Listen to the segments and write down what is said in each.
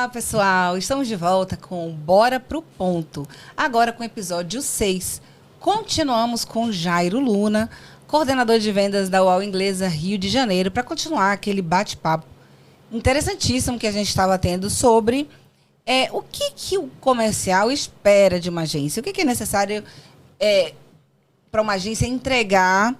Olá, pessoal! Estamos de volta com Bora Pro Ponto. Agora com o episódio 6. Continuamos com Jairo Luna, coordenador de vendas da UOL Inglesa Rio de Janeiro, para continuar aquele bate-papo interessantíssimo que a gente estava tendo sobre o que o comercial espera de uma agência. O que é necessário para uma agência entregar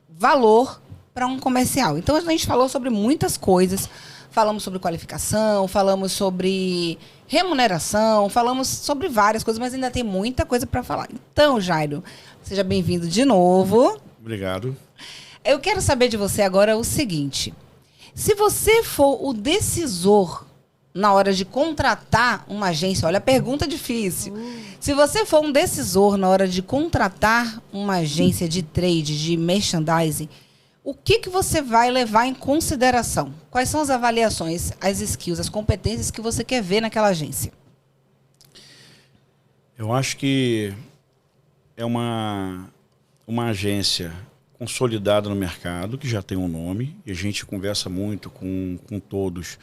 valor para um comercial. Então, a gente falou sobre muitas coisas. Falamos sobre qualificação, falamos sobre remuneração, falamos sobre várias coisas, mas ainda tem muita coisa para falar. Então, Jairo, seja bem-vindo de novo. Obrigado. Eu quero saber de você agora o seguinte. Se você for o decisor na hora de contratar uma agência, olha a pergunta difícil. Se você for um decisor na hora de contratar uma agência de trade, de merchandising, o que você vai levar em consideração? Quais são as avaliações, as skills, as competências que você quer ver naquela agência? Eu acho que é uma agência consolidada no mercado, que já tem um nome, e a gente conversa muito com todos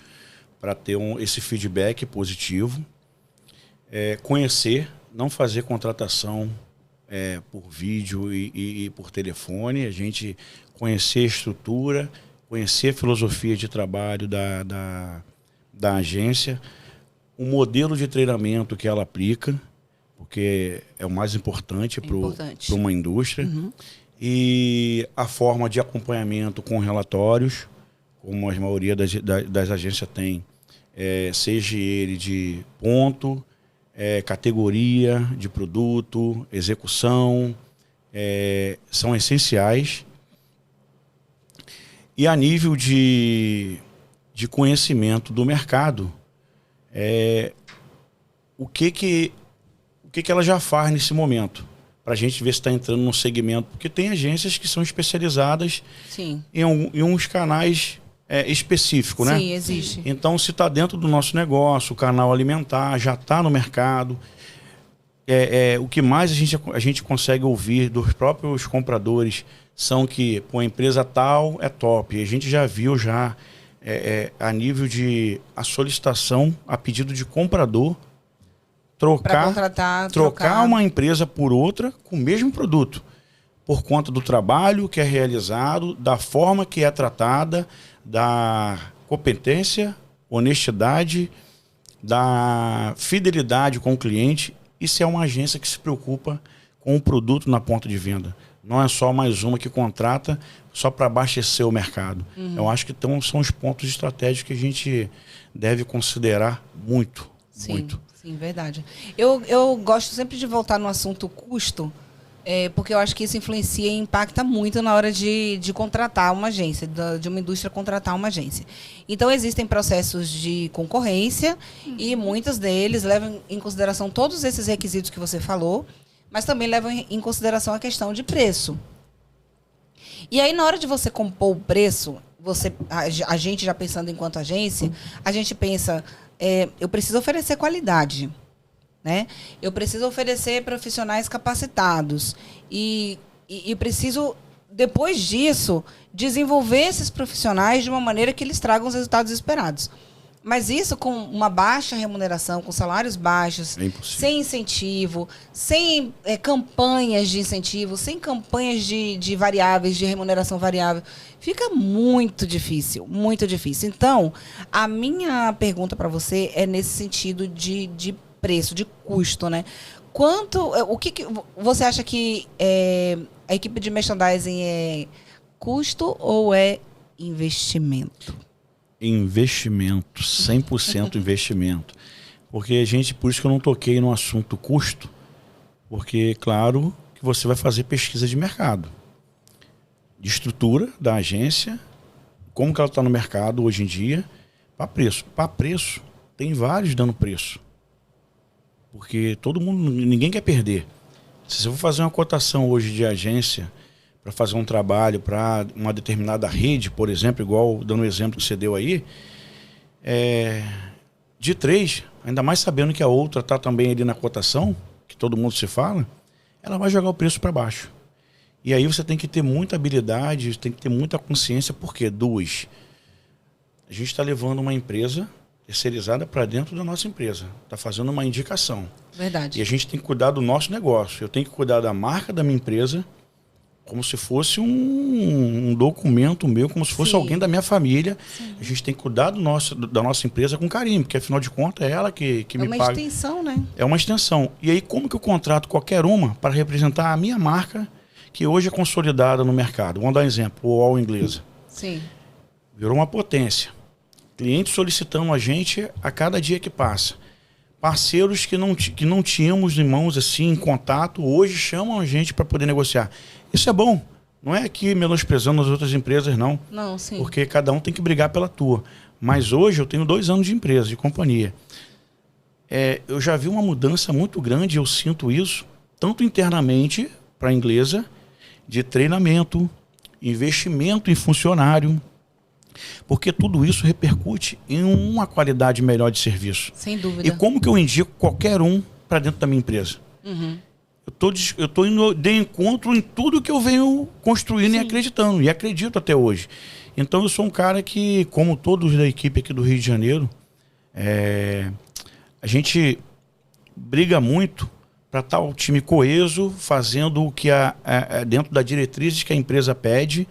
para ter esse feedback positivo. Conhecer, não fazer contratação por vídeo e por telefone, a gente conhecer a estrutura, conhecer a filosofia de trabalho da agência, o modelo de treinamento que ela aplica, porque é o mais importante para uma indústria, e a forma de acompanhamento com relatórios, como a maioria das agências tem, seja ele de ponto, categoria de produto, execução, são essenciais. E a nível de conhecimento do mercado, o que ela já faz nesse momento, para a gente ver se está entrando no segmento, porque tem agências que são especializadas em uns canais específicos, né? Sim, existe. Então, se está dentro do nosso negócio, o canal alimentar já está no mercado, o que mais a gente consegue ouvir dos próprios compradores são que a empresa tal é top. A gente já viu a nível de a solicitação a pedido de comprador trocar uma empresa por outra com o mesmo produto, por conta do trabalho que é realizado, da forma que é tratada, da competência, honestidade, da fidelidade com o cliente. Isso é uma agência que se preocupa com o produto na ponta de venda. Não é só mais uma que contrata só para abastecer o mercado. Eu acho que são os pontos estratégicos que a gente deve considerar muito. Sim, verdade. Eu gosto sempre de voltar no assunto custo, porque eu acho que isso influencia e impacta muito na hora de contratar uma agência, de uma indústria contratar uma agência. Então, existem processos de concorrência e muitos deles levam em consideração todos esses requisitos que você falou, mas também levam em consideração a questão de preço. E aí, na hora de você compor o preço, a gente já pensando enquanto agência, a gente pensa, eu preciso oferecer qualidade, né? Eu preciso oferecer profissionais capacitados e preciso, depois disso, desenvolver esses profissionais de uma maneira que eles tragam os resultados esperados. Mas isso com uma baixa remuneração, com salários baixos, sem incentivo, sem campanhas de incentivo, sem campanhas de variáveis, de remuneração variável, fica muito difícil, muito difícil. Então, a minha pergunta para você é nesse sentido de preço, de custo, né? O que você acha que a equipe de merchandising é custo ou é investimento? Investimento, 100% investimento. Porque por isso que eu não toquei no assunto custo, porque claro que você vai fazer pesquisa de mercado, de estrutura da agência, como que ela está no mercado hoje em dia, para preço. Para preço, tem vários dando preço. Porque ninguém quer perder. Se você for fazer uma cotação hoje de agência para fazer um trabalho para uma determinada rede, por exemplo, igual dando o exemplo que você deu aí, de 3, ainda mais sabendo que a outra está também ali na cotação, que todo mundo se fala, ela vai jogar o preço para baixo. E aí você tem que ter muita habilidade, tem que ter muita consciência, porque a gente está levando uma empresa terceirizada para dentro da nossa empresa. Está fazendo uma indicação. Verdade. E a gente tem que cuidar do nosso negócio. Eu tenho que cuidar da marca da minha empresa como se fosse um documento meu, como se fosse Sim. alguém da minha família. Sim. A gente tem que cuidar da nossa empresa com carinho, porque afinal de contas é ela que me paga. É uma extensão, né? É uma extensão. E aí como que eu contrato qualquer uma para representar a minha marca, que hoje é consolidada no mercado? Vamos dar um exemplo, o All Inglesa. Sim. Virou uma potência. Clientes solicitando a gente a cada dia que passa. Parceiros que não tínhamos em mãos assim, em contato, hoje chamam a gente para poder negociar. Isso é bom. Não é aqui menosprezando as outras empresas, não. Não, sim. Porque cada um tem que brigar pela tua. Mas hoje eu tenho 2 anos de empresa, de companhia. Eu já vi uma mudança muito grande, eu sinto isso, tanto internamente para a Inglesa, de treinamento, investimento em funcionário, porque tudo isso repercute em uma qualidade melhor de serviço. Sem dúvida. E como que eu indico qualquer um para dentro da minha empresa? Uhum. Eu tô indo de encontro em tudo que eu venho construindo e acreditando, e acredito até hoje. Então eu sou um cara que, como todos da equipe aqui do Rio de Janeiro, a gente briga muito para estar o time coeso, fazendo o que dentro da diretrizes que a empresa pede,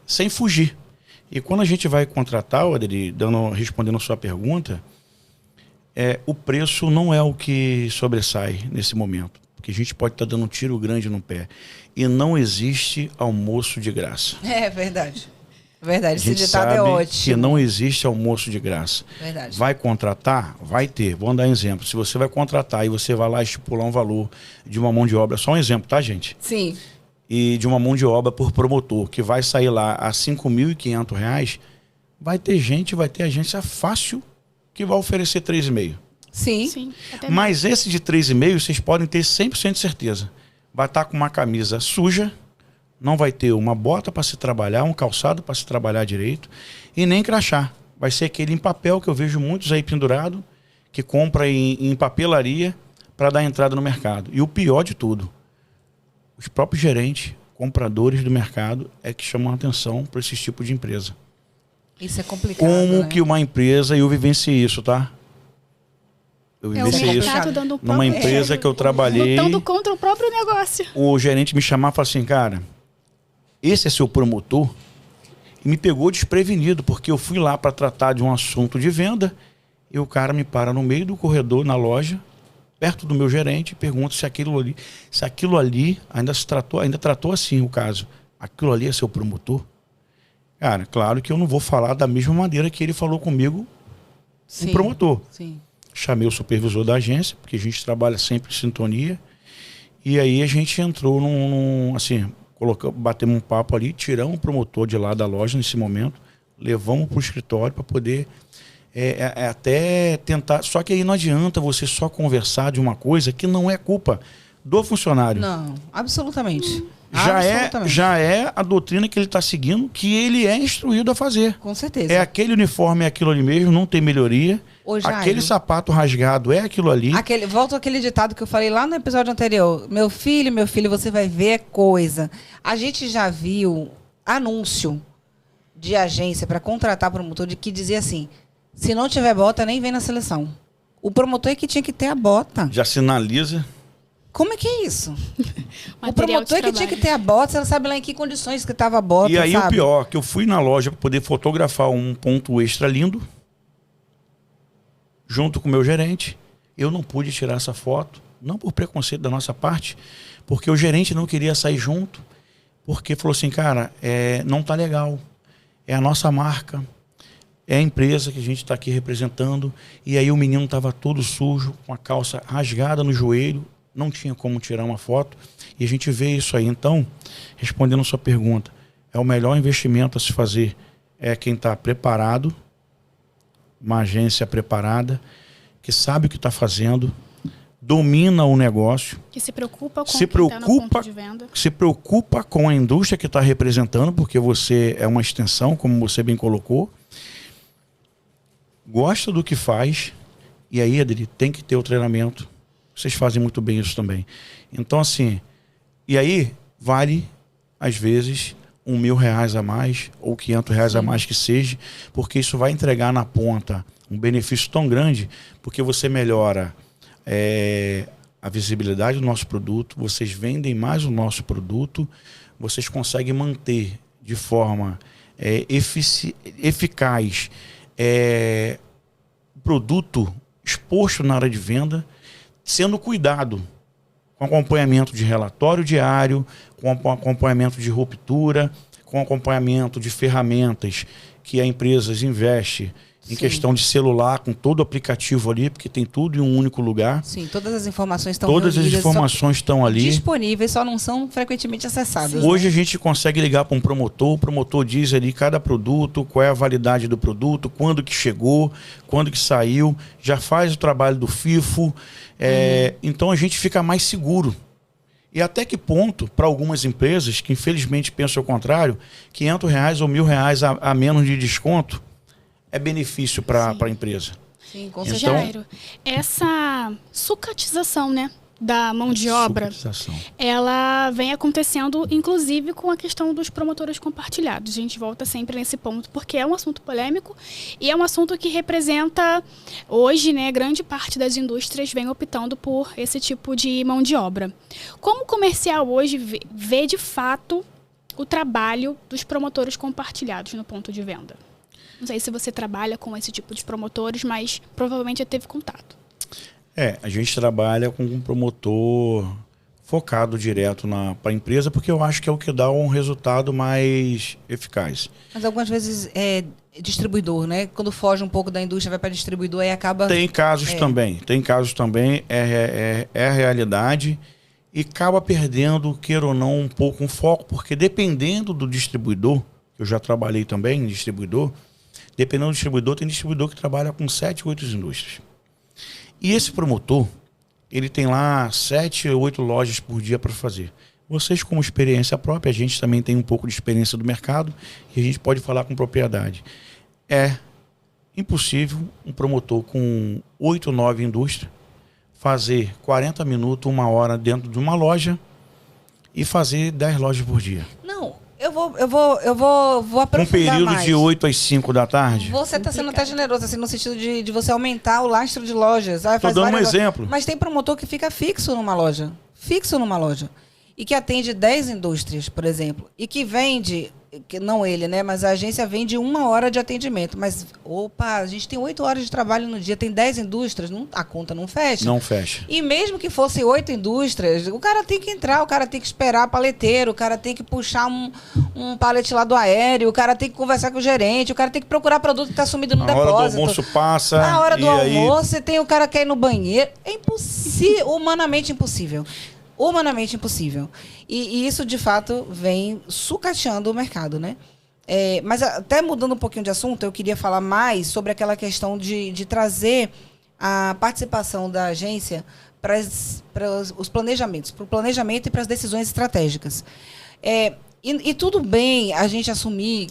sem fugir. E quando a gente vai contratar, Adri, respondendo a sua pergunta, o preço não é o que sobressai nesse momento. Porque a gente pode estar dando um tiro grande no pé. E não existe almoço de graça. É verdade. Verdade, A esse gente ditado sabe é ótimo. que não existe almoço de graça. Verdade. Vai contratar? Vai ter. Vamos dar um exemplo. Se você vai contratar e você vai lá estipular um valor de uma mão de obra, só um exemplo, tá, gente? Sim. E de uma mão de obra por promotor, que vai sair lá a R$ 5.500, vai ter agência fácil que vai oferecer 3,5. Sim. Sim, até Mas esse de 3,5, vocês podem ter 100% de certeza. Vai estar com uma camisa suja, não vai ter uma bota para se trabalhar, um calçado para se trabalhar direito, e nem crachá. Vai ser aquele em papel que eu vejo muitos aí pendurado, que compra em papelaria para dar entrada no mercado. E o pior de tudo, os próprios gerentes, compradores do mercado, é que chamam a atenção para esse tipo de empresa. Isso é complicado, Como né? que uma empresa, eu vivenciei isso, tá? Eu É o vivenciei isso mercado dando numa próprio- empresa que eu trabalhei. lutando contra o próprio negócio. O gerente me chamava e falava assim, cara, esse é seu promotor? E me pegou desprevenido, porque eu fui lá para tratar de um assunto de venda e o cara me para no meio do corredor, na loja, perto do meu gerente, e pergunta se aquilo ali ainda tratou assim o caso. Aquilo ali é seu promotor? Cara, claro que eu não vou falar da mesma maneira que ele falou comigo, Sim. um promotor. Sim. Chamei o supervisor da agência, porque a gente trabalha sempre em sintonia. E aí a gente entrou assim, batemos um papo ali, tiramos o promotor de lá da loja nesse momento, levamos para o escritório para poder até tentar. Só que aí não adianta você só conversar de uma coisa que não é culpa do funcionário. Não, absolutamente. Já é a doutrina que ele está seguindo, que ele é instruído a fazer. Com certeza. É aquele uniforme, é aquilo ali mesmo, não tem melhoria. Ô, Jairo, Aquele sapato rasgado é aquilo ali. Volto àquele ditado que eu falei lá no episódio anterior. Meu filho, você vai ver coisa. A gente já viu anúncio de agência para contratar promotor que dizia assim, se não tiver bota, nem vem na seleção. O promotor é que tinha que ter a bota. Já sinaliza. Como é que é isso? O Material de promotor é que tinha que ter a bota, você não sabe lá em que condições que estava a bota, E aí sabe? o pior, que eu fui na loja para poder fotografar um ponto extra lindo, junto com o meu gerente. Eu não pude tirar essa foto, não por preconceito da nossa parte, porque o gerente não queria sair junto, porque falou assim, cara, não tá legal, é a nossa marca, é a empresa que a gente está aqui representando. E aí o menino estava todo sujo, com a calça rasgada no joelho, não tinha como tirar uma foto, e a gente vê isso aí. Então, respondendo a sua pergunta, o melhor investimento a se fazer é quem está preparado, uma agência preparada, que sabe o que está fazendo, domina o negócio, Que se preocupa com se quem tá no ponto de venda. se preocupa com a indústria que está representando, porque você é uma extensão, como você bem colocou, gosta do que faz, e aí, Adri, tem que ter o treinamento. Vocês fazem muito bem isso também. Então, assim, e aí vale, às vezes, R$ 1.000 a mais ou R$ 500 a mais que seja, porque isso vai entregar na ponta um benefício tão grande, porque você melhora a visibilidade do nosso produto, vocês vendem mais o nosso produto, vocês conseguem manter de forma eficaz o produto exposto na área de venda, sendo cuidado com acompanhamento de relatório diário, com acompanhamento de ruptura, com acompanhamento de ferramentas que a empresa investe em questão de celular, com todo o aplicativo ali, porque tem tudo em um único lugar. Sim, todas as informações estão Todas as informações estão ali. Disponíveis, só não são frequentemente acessadas. Hoje a gente consegue ligar para um promotor, o promotor diz ali cada produto, qual é a validade do produto, quando que chegou, quando que saiu, já faz o trabalho do FIFO. Então a gente fica mais seguro. E até que ponto, para algumas empresas, que infelizmente pensam o contrário, R$500 ou R$1.000 a menos de desconto é benefício para a empresa. Sim, com Então, certeza. Jairo, essa sucatização, né, da mão de obra, ela vem acontecendo, inclusive, com a questão dos promotores compartilhados. A gente volta sempre nesse ponto, porque é um assunto polêmico e é um assunto que representa, hoje, né, grande parte das indústrias vem optando por esse tipo de mão de obra. Como o comercial hoje vê, de fato, o trabalho dos promotores compartilhados no ponto de venda? Não sei se você trabalha com esse tipo de promotores, mas provavelmente já teve contato. A gente trabalha com um promotor focado direto para a empresa, porque eu acho que é o que dá um resultado mais eficaz. Mas algumas vezes é distribuidor, né? Quando foge um pouco da indústria, vai para distribuidor e acaba... Tem casos também, é a realidade, e acaba perdendo, queira ou não, um pouco um foco, porque dependendo do distribuidor, eu já trabalhei também em distribuidor, dependendo do distribuidor, tem distribuidor que trabalha com 7, 8 indústrias. E esse promotor, ele tem lá 7, 8 lojas por dia para fazer. Vocês, como experiência própria, a gente também tem um pouco de experiência do mercado e a gente pode falar com propriedade. É impossível um promotor com 8, 9 indústrias fazer 40 minutos, 1 hora dentro de uma loja e fazer 10 lojas por dia. Não, eu vou aprofundar um período mais. de 8 às 5 da tarde. Você está sendo até generoso, assim, no sentido de você aumentar o lastro de lojas. Estou dando um exemplo. Mas tem promotor que fica fixo numa loja. E que atende 10 indústrias, por exemplo. E que vende, não ele, né? Mas a agência vende 1 hora de atendimento. Mas, a gente tem 8 horas de trabalho no dia, tem 10 indústrias, a conta não fecha. Não fecha. E mesmo que fosse 8 indústrias, o cara tem que entrar, o cara tem que esperar paleteiro, o cara tem que puxar um pallet lá do aéreo, o cara tem que conversar com o gerente, o cara tem que procurar produto que está sumido no depósito. A hora do almoço passa. Na hora do almoço, você tem o cara que quer ir no banheiro. É impossível, humanamente impossível. Humanamente impossível. E isso, de fato, vem sucateando o mercado, né? Mas até mudando um pouquinho de assunto, eu queria falar mais sobre aquela questão de trazer a participação da agência para os planejamentos, para o planejamento e para as decisões estratégicas. E tudo bem a gente assumir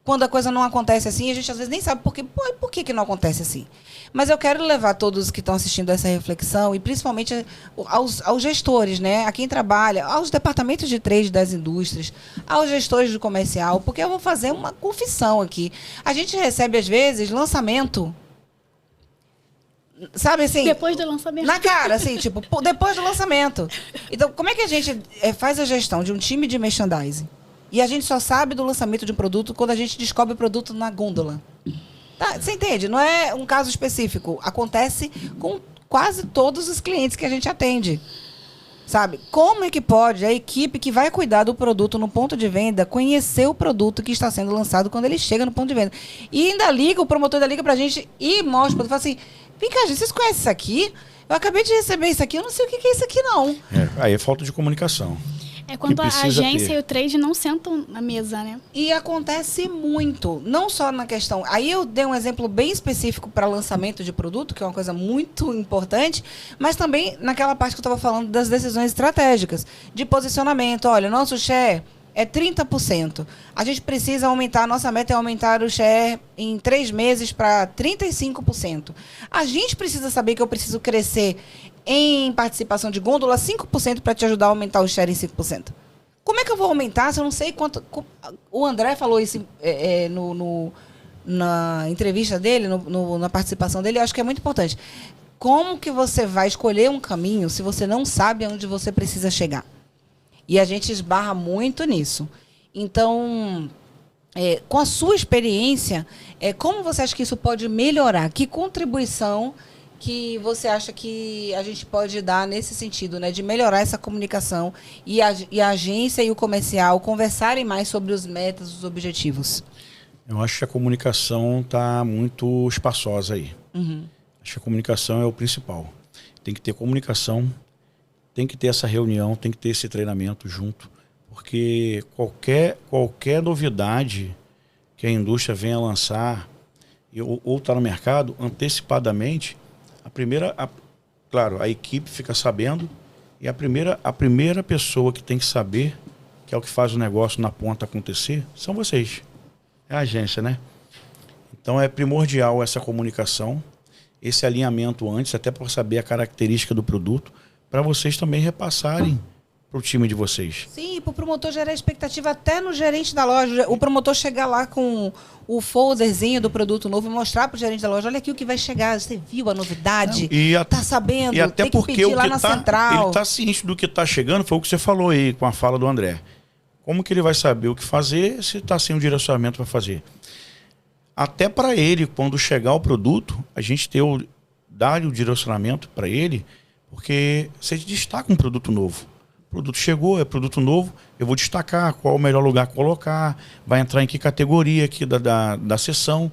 quando a coisa não acontece assim, a gente às vezes nem sabe por que não acontece assim. Mas eu quero levar todos que estão assistindo a essa reflexão, e principalmente aos gestores, né? A quem trabalha, aos departamentos de trade das indústrias, aos gestores do comercial, porque eu vou fazer uma confissão aqui. A gente recebe, às vezes, lançamento, sabe assim? Depois do lançamento. Na cara, assim, tipo, depois do lançamento. Então, como é que a gente faz a gestão de um time de merchandising? E a gente só sabe do lançamento de um produto quando a gente descobre o produto na gôndola. Tá, você entende? Não é um caso específico. Acontece com quase todos os clientes que a gente atende. Sabe? Como é que pode a equipe que vai cuidar do produto no ponto de venda conhecer o produto que está sendo lançado quando ele chega no ponto de venda? E ainda liga, o promotor ainda liga pra gente e mostra o produto. Fala assim, vem cá, gente, vocês conhecem isso aqui? Eu acabei de receber isso aqui, eu não sei o que é isso aqui, não. Aí é falta de comunicação. É quando a agência e o trade não sentam na mesa, né? E acontece muito, não só na questão... Aí eu dei um exemplo bem específico para lançamento de produto, que é uma coisa muito importante, mas também naquela parte que eu estava falando das decisões estratégicas, de posicionamento. Olha, nosso share é 30%. A gente precisa aumentar, a nossa meta é aumentar o share em 3 meses para 35%. A gente precisa saber que eu preciso crescer em participação de gôndola 5% para te ajudar a aumentar o share em 5%. Como é que eu vou aumentar se eu não sei quanto... O André falou isso na entrevista dele, na participação dele, eu acho que é muito importante. Como que você vai escolher um caminho se você não sabe aonde você precisa chegar? E a gente esbarra muito nisso. Então, com a sua experiência, como você acha que isso pode melhorar? Que contribuição que você acha que a gente pode dar nesse sentido, né, de melhorar essa comunicação e a agência e o comercial conversarem mais sobre os metas, os objetivos? Eu acho que a comunicação está muito espaçosa aí. Uhum. Acho que a comunicação é o principal. Tem que ter comunicação, tem que ter essa reunião, tem que ter esse treinamento junto, porque qualquer novidade que a indústria venha lançar ou está no mercado, antecipadamente, claro, a equipe fica sabendo e a primeira pessoa que tem que saber, que é o que faz o negócio na ponta acontecer, são vocês. É a agência, né? Então é primordial essa comunicação, esse alinhamento antes, até para saber a característica do produto, para vocês também repassarem para o time de vocês. Sim, para o promotor gerar expectativa até no gerente da loja. O promotor chegar lá com o folderzinho do produto novo e mostrar para o gerente da loja, olha aqui o que vai chegar, você viu a novidade? Está sabendo? E até tem que porque pedir lá na central. Ele está ciente do que está chegando, foi o que você falou aí com a fala do André. Como que ele vai saber o que fazer se está sem um direcionamento para fazer? Até para ele, quando chegar o produto, a gente dar o direcionamento para ele, porque você destaca um produto novo. O produto chegou, é produto novo, eu vou destacar qual é o melhor lugar para colocar, vai entrar em que categoria aqui da sessão.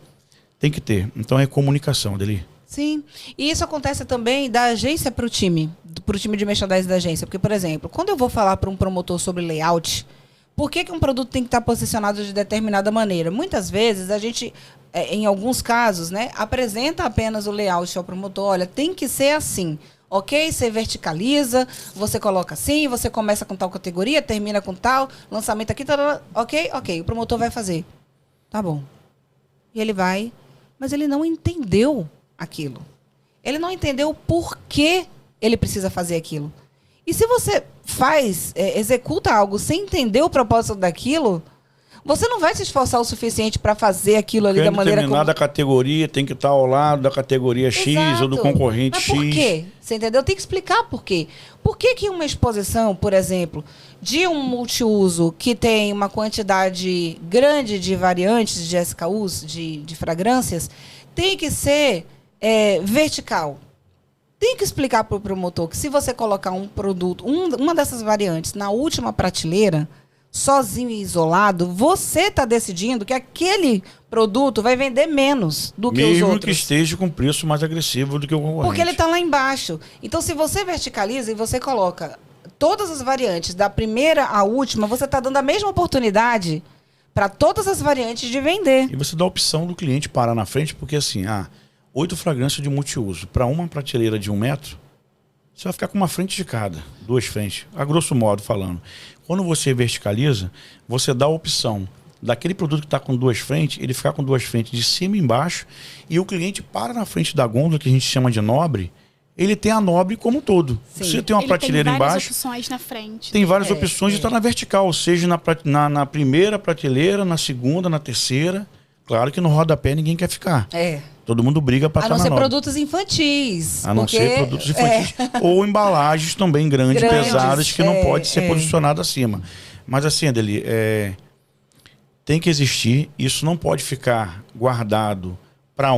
Tem que ter. Então é comunicação, Adeli. Sim, e isso acontece também da agência para o time de merchandising da agência. Porque, por exemplo, quando eu vou falar para um promotor sobre layout, por que um produto tem que estar posicionado de determinada maneira? Muitas vezes a gente, em alguns casos, né, apresenta apenas o layout ao promotor. Olha, tem que ser assim. Ok? Você verticaliza, você coloca assim, você começa com tal categoria, termina com tal, lançamento aqui, tal, ok? O promotor vai fazer. Tá bom. E ele vai, mas ele não entendeu aquilo. Ele não entendeu por que ele precisa fazer aquilo. E se você executa algo sem entender o propósito daquilo, você não vai se esforçar o suficiente para fazer aquilo ali da maneira como... Determinada categoria tem que estar ao lado da categoria X. Exato. Ou do concorrente X. Mas por quê? Você entendeu? Tem que explicar por quê. Por que uma exposição, por exemplo, de um multiuso que tem uma quantidade grande de variantes de SKUs, de fragrâncias, tem que ser vertical? Tem que explicar para o promotor que se você colocar um produto, uma dessas variantes, na última prateleira, sozinho e isolado, você está decidindo que aquele produto vai vender menos do que os outros. Mesmo que esteja com preço mais agressivo do que o concorrente. Porque ele está lá embaixo. Então, se você verticaliza e você coloca todas as variantes, da primeira à última, você está dando a mesma oportunidade para todas as variantes de vender. E você dá a opção do cliente parar na frente, porque assim, 8 fragrâncias de multiuso. Para uma prateleira de 1 metro, você vai ficar com uma frente de cada, 2 frentes, a grosso modo falando. Quando você verticaliza, você dá a opção daquele produto que está com 2 frentes, ele ficar com 2 frentes de cima e embaixo, e o cliente para na frente da gôndola, que a gente chama de nobre, ele tem a nobre como um todo. Sim. Você tem uma prateleira embaixo... Tem várias opções na frente. Tem várias opções de estar na vertical, ou seja, na primeira prateleira, na segunda, na terceira. Claro que no rodapé ninguém quer ficar. Todo mundo briga para estar na nobre. A não ser produtos infantis. A não ser produtos infantis. Ou embalagens também grandes, pesadas, que não pode ser posicionado acima. Mas assim, Adeli, tem que existir, isso não pode ficar guardado para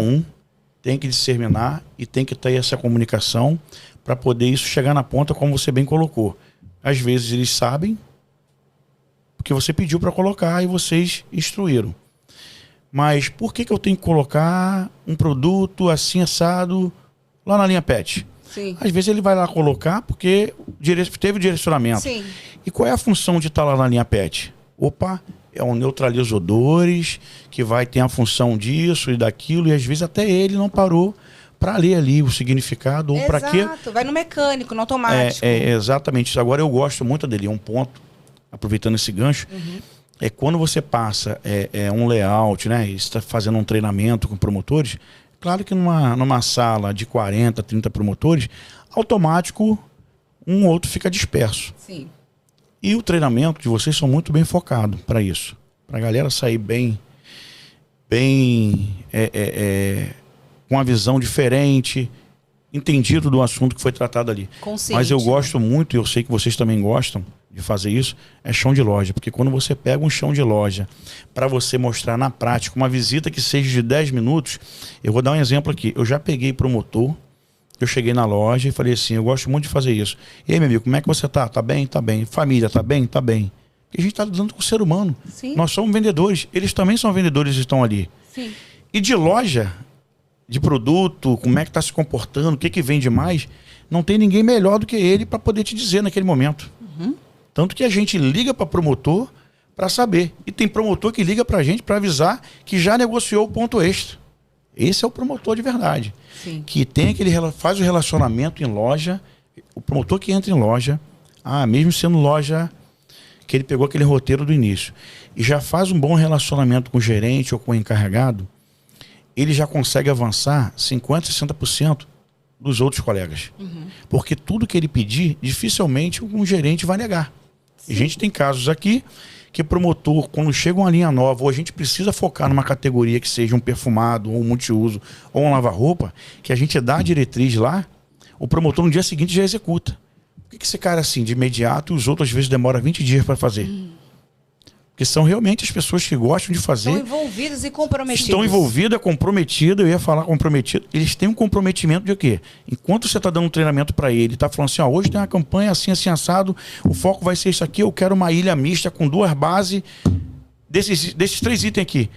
tem que disseminar e tem que ter essa comunicação para poder isso chegar na ponta, como você bem colocou. Às vezes eles sabem, porque você pediu para colocar e vocês instruíram. Mas por que eu tenho que colocar um produto assim assado lá na linha PET? Sim. Às vezes ele vai lá colocar porque teve direcionamento. Sim. E qual é a função de estar lá na linha PET? É um neutraliza odores, que vai ter a função disso e daquilo, e às vezes até ele não parou para ler ali o significado, ou para quê. Exato, vai no mecânico, no automático. Exatamente isso. Agora eu gosto muito dele, um ponto, aproveitando esse gancho, é quando você passa um layout, né, e está fazendo um treinamento com promotores, claro que numa sala de 40, 30 promotores, automático, um ou outro fica disperso. Sim. E o treinamento de vocês são muito bem focado para isso. Para a galera sair bem com uma visão diferente, entendido do assunto que foi tratado ali. Consciente, mas eu gosto muito, e eu sei que vocês também gostam de fazer isso, é chão de loja. Porque quando você pega um chão de loja para você mostrar na prática, uma visita que seja de 10 minutos, eu vou dar um exemplo aqui. Eu já peguei promotor, eu cheguei na loja e falei assim, eu gosto muito de fazer isso. E aí, meu amigo, como é que você tá? Tá bem? Tá bem. Família, tá bem? Tá bem. E a gente tá lidando com o ser humano. Sim. Nós somos vendedores. Eles também são vendedores e estão ali. Sim. E de loja, de produto, como é que está se comportando, o que vende mais, não tem ninguém melhor do que ele para poder te dizer naquele momento. Uhum. Tanto que a gente liga para promotor para saber. E tem promotor que liga para a gente para avisar que já negociou o ponto extra. Esse é o promotor de verdade. Sim. Que tem faz o relacionamento em loja. O promotor que entra em loja, mesmo sendo loja que ele pegou aquele roteiro do início, e já faz um bom relacionamento com o gerente ou com o encarregado, ele já consegue avançar 50%, 60% dos outros colegas. Uhum. Porque tudo que ele pedir, dificilmente um gerente vai negar. Sim. E a gente tem casos aqui que promotor, quando chega uma linha nova, ou a gente precisa focar numa categoria que seja um perfumado, ou um multiuso, ou um lava-roupa, que a gente dá a diretriz lá, o promotor no dia seguinte já executa. Por que esse cara assim, de imediato, e os outros às vezes demora 20 dias para fazer? Porque são realmente as pessoas que gostam de fazer. Estão envolvidas e comprometidas. Estão envolvidas, comprometidas, eu ia falar comprometido. Eles têm um comprometimento de quê? Enquanto você está dando um treinamento para ele, está falando assim, hoje tem uma campanha assim, assim, assado, o foco vai ser isso aqui, eu quero uma ilha mista com 2 bases desses 3 itens aqui.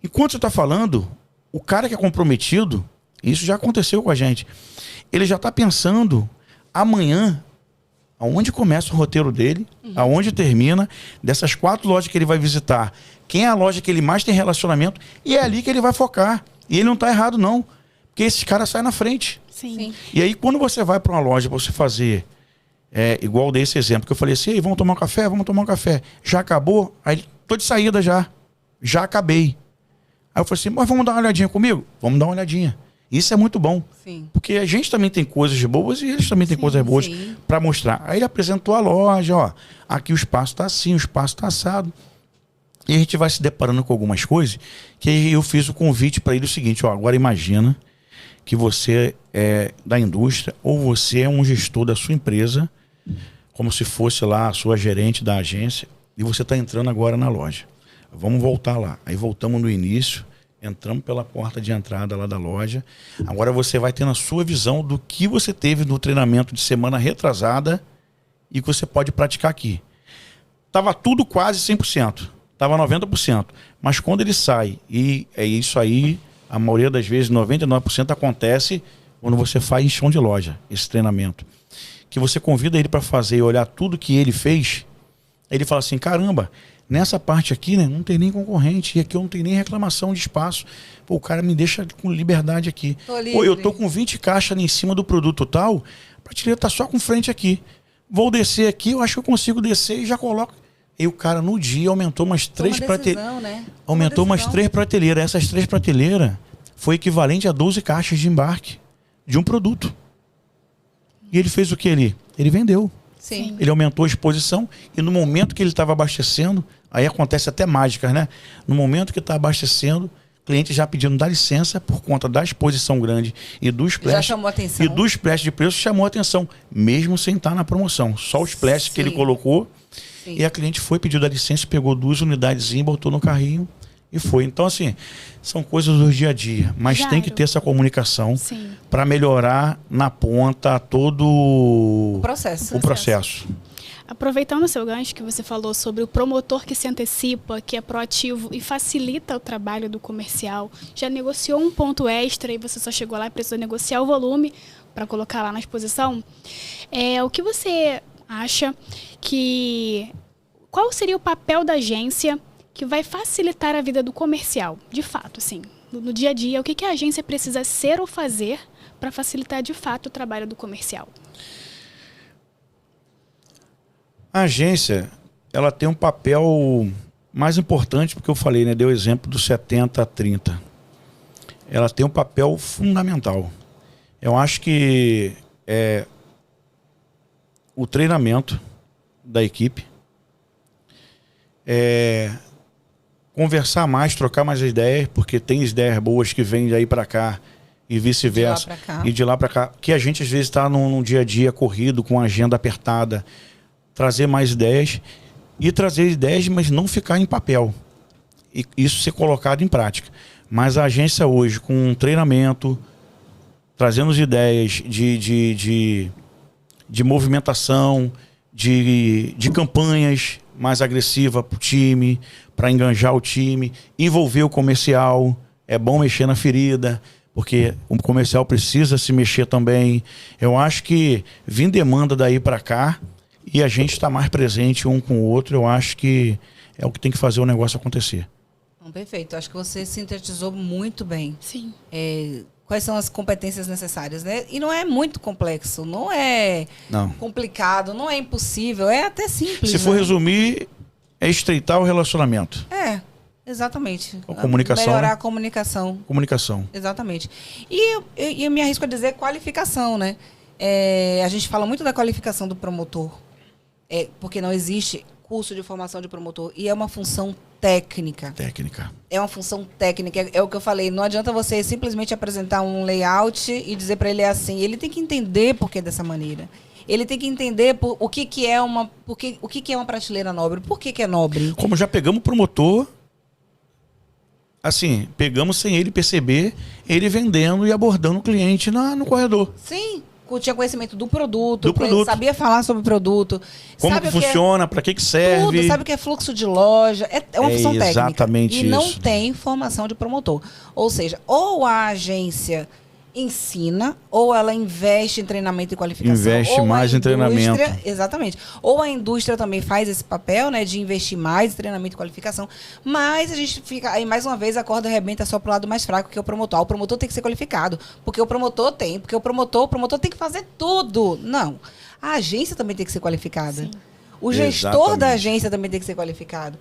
Enquanto você está falando, o cara que é comprometido, isso já aconteceu com a gente, ele já está pensando amanhã, aonde começa o roteiro dele, aonde termina, dessas 4 lojas que ele vai visitar, quem é a loja que ele mais tem relacionamento, e é ali que ele vai focar. E ele não está errado, não. Porque esses caras saem na frente. Sim. E aí, quando você vai para uma loja para você fazer, igual desse exemplo, que eu falei assim, vamos tomar um café? Vamos tomar um café. Já acabou? Aí, tô de saída já. Já acabei. Aí eu falei assim, mas vamos dar uma olhadinha comigo? Vamos dar uma olhadinha. Isso é muito bom. Sim. Porque a gente também tem coisas boas e eles também têm coisas boas para mostrar. Aí ele apresentou a loja, aqui o espaço está assim, o espaço está assado. E a gente vai se deparando com algumas coisas que eu fiz o convite para ele o seguinte, agora imagina que você é da indústria ou você é um gestor da sua empresa, como se fosse lá a sua gerente da agência, e você está entrando agora na loja. Vamos voltar lá. Aí voltamos no início, entramos pela porta de entrada lá da loja. Agora você vai ter na sua visão do que você teve no treinamento de semana retrasada e que você pode praticar aqui. Tava tudo quase 100%. Tava 90%. Mas quando ele sai, e é isso aí, a maioria das vezes, 99% acontece quando você faz em chão de loja, esse treinamento. Que você convida ele para fazer e olhar tudo que ele fez, ele fala assim, caramba, nessa parte aqui, né, não tem nem concorrente, e aqui eu não tenho nem reclamação de espaço. Pô, o cara me deixa com liberdade aqui. Pô, eu tô com 20 caixas ali em cima do produto tal, a prateleira tá só com frente aqui. Vou descer aqui, eu acho que eu consigo descer e já coloco. E o cara no dia aumentou umas 3 prateleiras. Né? Aumentou umas 3 prateleiras. Essas 3 prateleiras foi equivalente a 12 caixas de embarque de um produto. E ele fez o que ali? Ele vendeu. Sim. Ele aumentou a exposição e no momento que ele estava abastecendo, aí acontece até mágicas, né? No momento que está abastecendo, o cliente já pedindo dá licença por conta da exposição grande e do splash. Já chamou atenção. E do splash de preço chamou atenção, mesmo sem estar na promoção. Só o splash que ele colocou. Sim. E a cliente foi, pediu da licença, pegou 2 unidades, botou no carrinho e foi. Então, assim, são coisas do dia a dia. Mas tem que ter essa comunicação para melhorar na ponta todo o processo. Aproveitando o seu gancho que você falou sobre o promotor que se antecipa, que é proativo e facilita o trabalho do comercial, já negociou um ponto extra e você só chegou lá e precisou negociar o volume para colocar lá na exposição. O que você acha que... Qual seria o papel da agência que vai facilitar a vida do comercial, de fato, assim, no dia a dia? O que a agência precisa ser ou fazer para facilitar, de fato, o trabalho do comercial? A agência, ela tem um papel mais importante, porque eu falei, né, dei o exemplo do 70-30. Ela tem um papel fundamental. Eu acho que o treinamento da equipe, conversar mais, trocar mais ideias, porque tem ideias boas que vêm daí para cá e vice-versa. E de lá para cá. Que a gente às vezes está num dia a dia corrido, com a agenda apertada. Trazer mais ideias. E trazer ideias, mas não ficar em papel. E isso ser colocado em prática. Mas a agência hoje, com um treinamento, trazendo as ideias de movimentação, de campanhas mais agressivas para o time, para enganjar o time, envolver o comercial. É bom mexer na ferida, porque o comercial precisa se mexer também. Eu acho que vem demanda daí para cá e a gente está mais presente um com o outro. Eu acho que é o que tem que fazer o negócio acontecer. Perfeito. Acho que você sintetizou muito bem. Sim. Quais são as competências necessárias, né? E não é muito complexo, não é complicado, não é impossível, é até simples. Se for resumir, é estreitar o relacionamento. Exatamente. A comunicação. Melhorar a comunicação. Comunicação. Exatamente. E eu me arrisco a dizer qualificação, né? A gente fala muito da qualificação do promotor, porque não existe curso de formação de promotor e é uma função técnica. É uma função técnica. É o que eu falei. Não adianta você simplesmente apresentar um layout e dizer para ele assim. Ele tem que entender por que dessa maneira. Ele tem que entender o que é uma prateleira nobre. Por que é nobre? Como já pegamos o promotor, assim, pegamos sem ele perceber, ele vendendo e abordando o cliente no corredor. Sim. Tinha conhecimento do produto, sabia falar sobre o produto. Como que funciona, para que serve. Tudo, sabe o que é fluxo de loja. É uma função técnica. Exatamente isso. E não tem formação de promotor. Ou seja, ou a agência ensina, ou ela investe em treinamento e qualificação. Investe mais em treinamento. Exatamente. Ou a indústria também faz esse papel, né, de investir mais em treinamento e qualificação. Mas a gente fica, aí mais uma vez a corda arrebenta só pro lado mais fraco, que é o promotor. O promotor tem que ser qualificado, porque o promotor tem tem que fazer tudo. Não. A agência também tem que ser qualificada. Sim. O gestor da agência também tem que ser qualificado.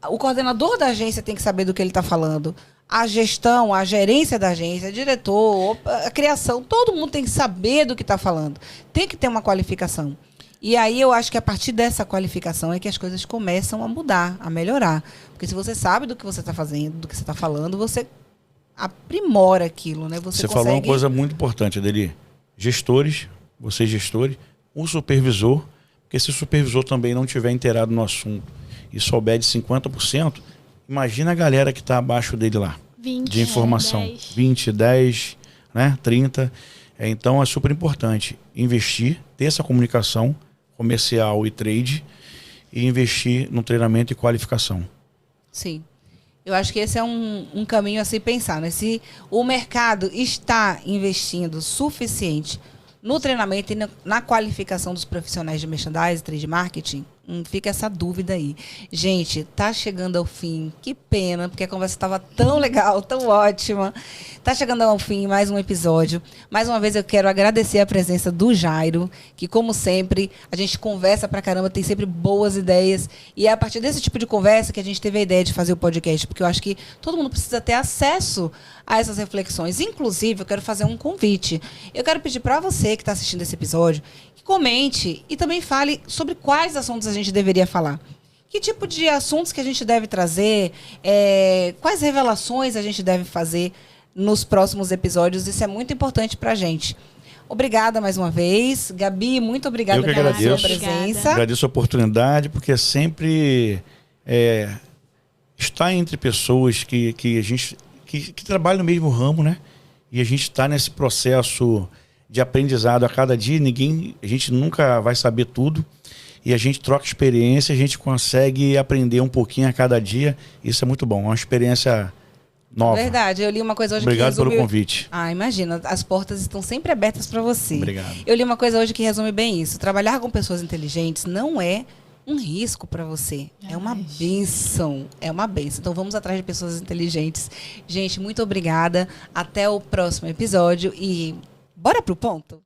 O coordenador da agência tem que saber do que ele está falando. A gestão, a gerência da agência, o diretor, a criação, todo mundo tem que saber do que está falando. Tem que ter uma qualificação. E aí eu acho que a partir dessa qualificação é que as coisas começam a mudar, a melhorar. Porque se você sabe do que você está fazendo, do que você está falando, você aprimora aquilo, né? Você falou uma coisa muito importante, Adeli. Gestores, vocês gestores, o supervisor, porque se o supervisor também não tiver inteirado no assunto e souber de 50%, imagina a galera que está abaixo dele lá, 20, de informação. 10. 20, 10, né, 30. Então é super importante investir, ter essa comunicação comercial e trade e investir no treinamento e qualificação. Sim. Eu acho que esse é um caminho a se pensar, né? Se o mercado está investindo suficiente no treinamento e na qualificação dos profissionais de merchandising, trade marketing, fica essa dúvida aí. Gente, tá chegando ao fim. Que pena, porque a conversa estava tão legal, tão ótima. Tá chegando ao fim mais um episódio. Mais uma vez eu quero agradecer a presença do Jairo, que como sempre, a gente conversa pra caramba, tem sempre boas ideias. E é a partir desse tipo de conversa que a gente teve a ideia de fazer o podcast, porque eu acho que todo mundo precisa ter acesso a essas reflexões. Inclusive, eu quero fazer um convite. Eu quero pedir para você que está assistindo esse episódio, que comente e também fale sobre quais assuntos a gente deveria falar. Que tipo de assuntos que a gente deve trazer, quais revelações a gente deve fazer nos próximos episódios. Isso é muito importante para a gente. Obrigada mais uma vez. Gabi, muito obrigada pela sua presença. Agradeço a oportunidade, porque é sempre estar entre pessoas que trabalham no mesmo ramo, né? E a gente está nesse processo de aprendizado a cada dia. A gente nunca vai saber tudo. E a gente troca experiência, a gente consegue aprender um pouquinho a cada dia. Isso é muito bom, é uma experiência nova. Verdade, eu li uma coisa hoje Obrigado pelo convite. Imagina, as portas estão sempre abertas para você. Obrigado. Eu li uma coisa hoje que resume bem isso. Trabalhar com pessoas inteligentes não é um risco para você. É uma bênção. É uma bênção. Então vamos atrás de pessoas inteligentes. Gente, muito obrigada. Até o próximo episódio e bora pro ponto?